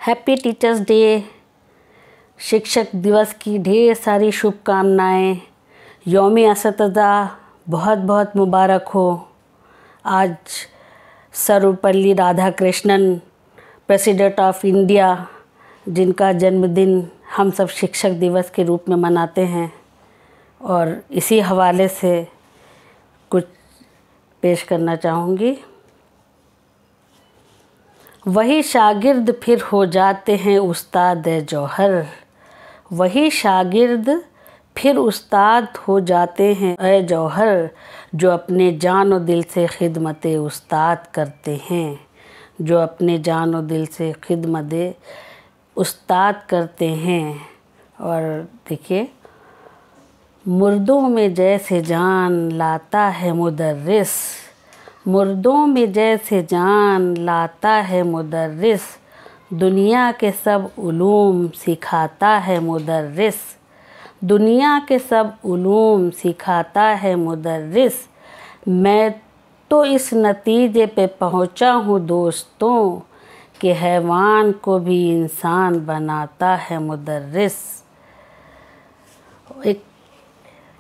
Happy teachers day. शिक्षक दिवस की ढेर सारी शुभकामनाएं। यौम असतिज़ा बहुत बहुत मुबारक हो। आज Sarvepalli Radhakrishnan president of India, जिनका जन्मदिन हम सब शिक्षक दिवस के रूप में मनाते हैं, और इसी हवाले से कुछ पेश करना चाहूँगी। वही शागिर्द फिर हो जाते हैं उस्ताद जौहर, वही शागिर्द फिर उस्ताद हो जाते हैं ए जौहर, जो अपने जान और दिल से खिदमत उस्ताद करते हैं, जो अपने जान और दिल से खिदमत उस्ताद करते हैं। और देखिए, मुर्दों में जैसे जान लाता है मुदर्रिस, मुर्दों में जैसे जान लाता है मुदर्रिस, दुनिया के सब उलूम सिखाता है मुदर्रिस, दुनिया के सब उलूम सिखाता है मुदर्रिस। मैं तो इस नतीजे पे पहुंचा हूँ दोस्तों, कि हैवान को भी इंसान बनाता है मुदर्रिस। एक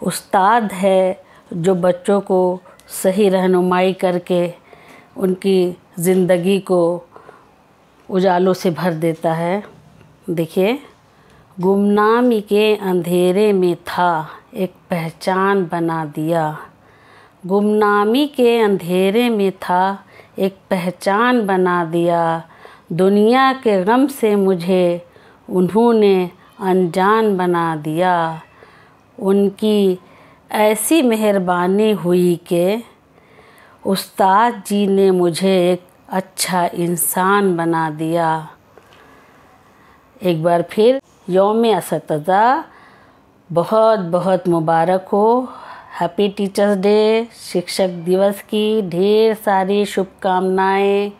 उस्ताद है जो बच्चों को सही रहनुमाई करके उनकी ज़िंदगी को उजालों से भर देता है। देखिए, गुमनामी के अंधेरे में था एक पहचान बना दिया, गुमनामी के अंधेरे में था एक पहचान बना दिया, दुनिया के गम से मुझे उन्होंने अनजान बना दिया। उनकी ऐसी मेहरबानी हुई कि उस्ताद जी ने मुझे एक अच्छा इंसान बना दिया। एक बार फिर यौम असतिज़ा बहुत बहुत मुबारक हो। Happy teachers day. शिक्षक दिवस की ढेर सारी शुभकामनाएं।